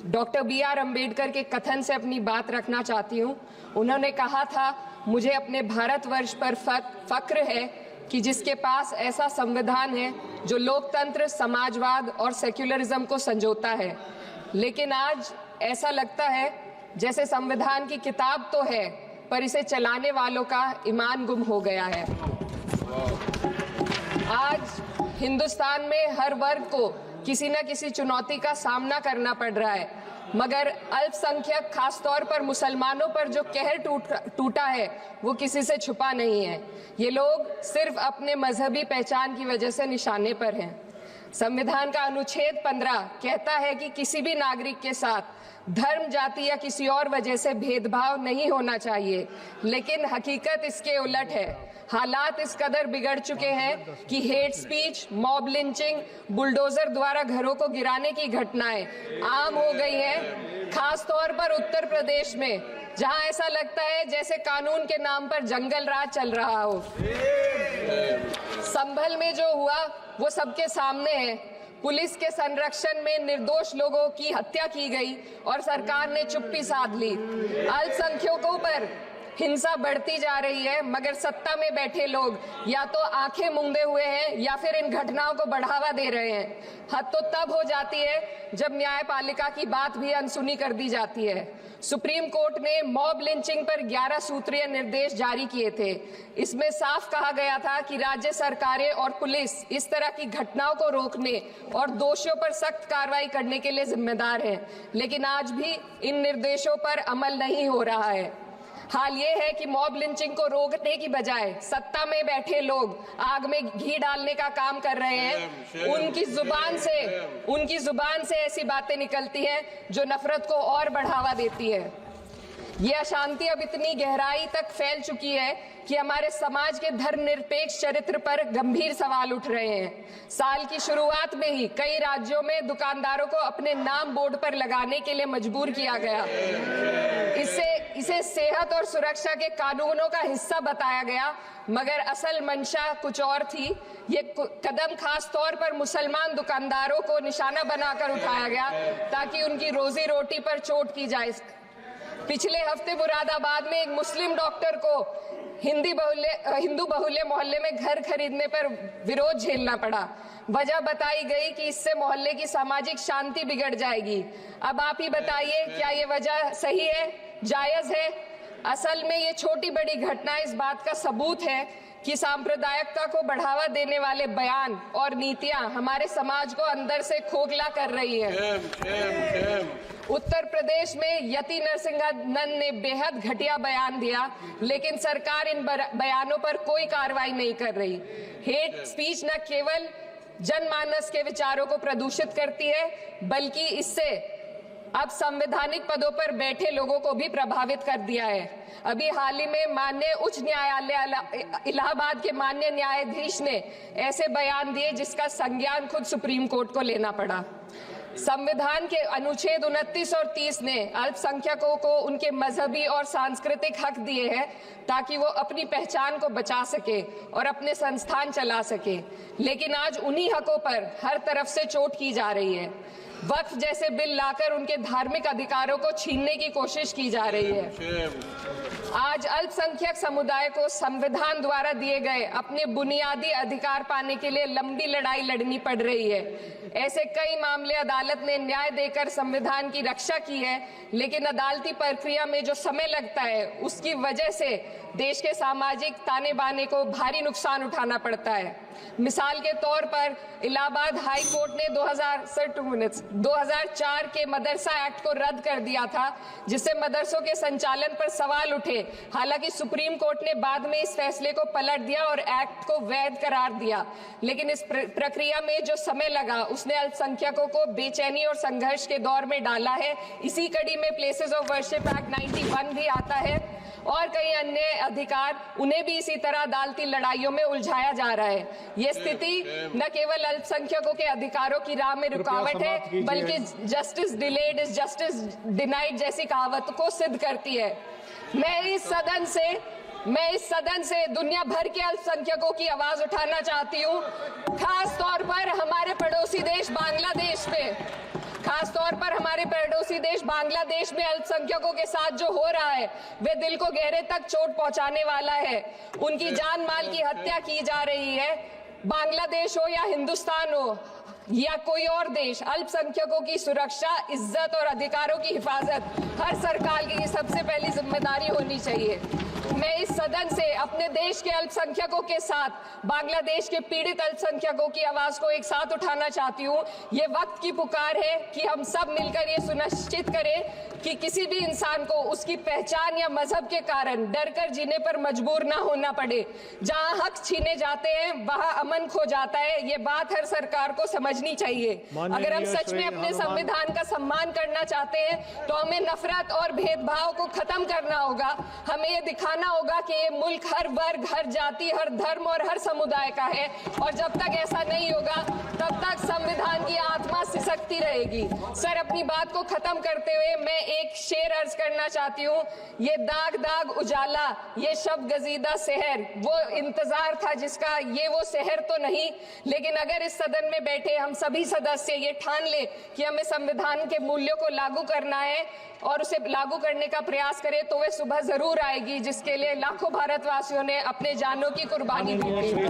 Doctor BR Ambedkar के कथन से अपनी बात रखना चाहती हूँ। उन्होंने कहा था, मुझे अपने भारतवर्ष पर फक्र है कि जिसके पास ऐसा संविधान है जो लोकतंत्र, समाजवाद और सेक्युलरिज्म को संजोता है। लेकिन आज ऐसा लगता है जैसे संविधान की किताब तो है, पर इसे चलाने वालों का ईमान गुम हो गया है। आज हिंदुस्तान में हर वर्ग को किसी न किसी चुनौती का सामना करना पड़ रहा है, मगर अल्पसंख्यक, खासतौर पर मुसलमानों पर जो कहर टूटा है वो किसी से छुपा नहीं है। ये लोग सिर्फ अपने मजहबी पहचान की वजह से निशाने पर हैं। संविधान का अनुच्छेद 15 कहता है कि किसी भी नागरिक के साथ धर्म, जाति या किसी और वजह से भेदभाव नहीं होना चाहिए, लेकिन हकीकत इसके उलट है। हालात इस कदर बिगड़ चुके हैं कि hate speech, mob lynching, bulldozer द्वारा घरों को गिराने की घटनाएं आम हो गई हैं, खास तौर पर उत्तर प्रदेश में, जहां ऐसा लगता है जैसे कानून के नाम पर जंगल राज चल रहा हो। संभल में जो हुआ वो सबके सामने है। पुलिस के संरक्षण में निर्दोष लोगों की हत्या की गई और सरकार ने चुप्पी साध ली। अल्पसंख्यकों पर हिंसा बढ़ती जा रही है, मगर सत्ता में बैठे लोग या तो आंखें मूंदे हुए हैं या फिर इन घटनाओं को बढ़ावा दे रहे हैं। हद तो तब हो जाती है जब न्यायपालिका की बात भी अनसुनी कर दी जाती है। सुप्रीम कोर्ट ने मॉब लिंचिंग पर 11 सूत्रीय निर्देश जारी किए थे। इसमें साफ कहा गया था कि राज्य सरकारें और पुलिस इस तरह की घटनाओं को रोकने और दोषियों पर सख्त कार्रवाई करने के लिए जिम्मेदार है, लेकिन आज भी इन निर्देशों पर अमल नहीं हो रहा है। हाल ये है कि मॉब लिंचिंग को रोकने की बजाय सत्ता में बैठे लोग आग में घी डालने का काम कर रहे हैं। उनकी जुबान से ऐसी बातें निकलती हैं जो नफरत को और बढ़ावा देती है। ये अशांति अब इतनी गहराई तक फैल चुकी है कि हमारे समाज के धर्मनिरपेक्ष चरित्र पर गंभीर सवाल उठ रहे हैं। साल की शुरुआत में ही कई राज्यों में दुकानदारों को अपने नाम बोर्ड पर लगाने के लिए मजबूर किया गया। इसे सेहत और सुरक्षा के कानूनों का हिस्सा बताया गया, मगर असल मंशा कुछ और थी। ये कदम खास तौर पर मुसलमान दुकानदारों को निशाना बनाकर उठाया गया ताकि उनकी रोजी रोटी पर चोट की जाए। पिछले हफ्ते मुरादाबाद में एक मुस्लिम डॉक्टर को हिंदू बहुल्य मोहल्ले में घर खरीदने पर विरोध झेलना पड़ा। वजह बताई गई कि इससे मोहल्ले की सामाजिक शांति बिगड़ जाएगी। अब आप ही बताइए, क्या ये वजह सही है, जायज है? असल में ये छोटी बड़ी घटना इस बात का सबूत है कि सांप्रदायिकता को बढ़ावा देने वाले बयान और नीतियां हमारे समाज को अंदर से खोखला कर रही है। उत्तर प्रदेश में यति नरसिंहानंद ने बेहद घटिया बयान दिया, लेकिन सरकार इन बयानों पर कोई कार्रवाई नहीं कर रही। हेट स्पीच न केवल जनमानस के विचारों को प्रदूषित करती है, बल्कि इससे अब संवैधानिक पदों पर बैठे लोगों को भी प्रभावित कर दिया है। अभी हाल ही में माननीय उच्च न्यायालय इलाहाबाद के माननीय न्यायाधीश ने ऐसे बयान दिए जिसका संज्ञान खुद सुप्रीम कोर्ट को लेना पड़ा। संविधान के अनुच्छेद 29 और 30 ने अल्पसंख्यकों को उनके मजहबी और सांस्कृतिक हक दिए हैं ताकि वो अपनी पहचान को बचा सके और अपने संस्थान चला सके, लेकिन आज उन्हीं हकों पर हर तरफ से चोट की जा रही है। वक्फ जैसे बिल लाकर उनके धार्मिक अधिकारों को छीनने की कोशिश की जा रही है। आज अल्पसंख्यक समुदाय को संविधान द्वारा दिए गए अपने बुनियादी अधिकार पाने के लिए लंबी लड़ाई लड़नी पड़ रही है। ऐसे कई मामले अदालत ने न्याय देकर संविधान की रक्षा की है, लेकिन अदालती प्रक्रिया में जो समय लगता है उसकी वजह से देश के सामाजिक ताने बाने को भारी नुकसान उठाना पड़ता है। मिसाल के तौर पर इलाहाबाद हाई कोर्ट ने 2004 के मदरसा एक्ट को रद्द कर दिया था, जिससे मदरसों के संचालन पर सवाल उठे। हालांकि सुप्रीम कोर्ट ने बाद में इस फैसले को पलट दिया और एक्ट को वैध करार दिया, लेकिन इस प्रक्रिया में जो समय लगा उसने अल्पसंख्यकों को बेचैनी और संघर्ष के दौर में डाला है। इसी कड़ी में प्लेसेस ऑफ वर्शिप एक्ट 91 भी आता है और कई अन्य अधिकार, उन्हें भी इसी तरह अदालती लड़ाइयों में उलझाया जा रहा है। ये स्थिति न केवल अल्पसंख्यकों के अधिकारों की राह में रुकावट है, बल्कि justice delayed is justice denied जैसी कहावत को सिद्ध करती है। मैं इस सदन से दुनिया भर के अल्पसंख्यकों की आवाज उठाना चाहती हूँ, खास तौर पर हमारे पड़ोसी देश बांग्लादेश में। खास तौर पर हमारे पड़ोसी देश बांग्लादेश में अल्पसंख्यकों के साथ जो हो रहा है वे दिल को गहरे तक चोट पहुंचाने वाला है। उनकी जान माल की हत्या की जा रही है। बांग्लादेश हो या हिंदुस्तान हो या कोई और देश, अल्पसंख्यकों की सुरक्षा, इज्जत और अधिकारों की हिफाजत हर सरकार की सबसे पहली जिम्मेदारी होनी चाहिए। मैं इस सदन से अपने देश के अल्पसंख्यकों के साथ बांग्लादेश के पीड़ित अल्पसंख्यकों की आवाज को एक साथ उठाना चाहती हूँ। ये वक्त की पुकार है कि हम सब मिलकर ये सुनिश्चित करें कि किसी भी इंसान को उसकी पहचान या मजहब के कारण डरकर जीने पर मजबूर ना होना पड़े। जहां हक छीने जाते हैं वहां अमन खो जाता है। ये बात हर सरकार को समझनी चाहिए। अगर हम सच में अपने संविधान का सम्मान करना चाहते हैं तो हमें नफरत और भेदभाव को खत्म करना होगा। हमें ये दिखाना होगा कि ये मुल्क हर वर्ग, हर जाति, हर धर्म और हर समुदाय का है और जब तक ऐसा नहीं होगा तब तक संविधान की आत्मा सिसकती रहेगी। सर, अपनी बात को खत्म करते हुए मैं एक शेर अर्ज करना चाहती हूँ। ये दाग दाग उजाला, ये शब गजीदा शहर, वो इंतजार था जिसका, ये वो शहर तो नहीं। लेकिन अगर इस सदन में बैठे हम सभी सदस्य ये ठान ले कि हमें संविधान के मूल्यों को लागू करना है और उसे लागू करने का प्रयास करें तो वह सुबह जरूर आएगी जिसके लिए लाखों भारतवासियों ने अपने जानों की कुर्बानी दी थी।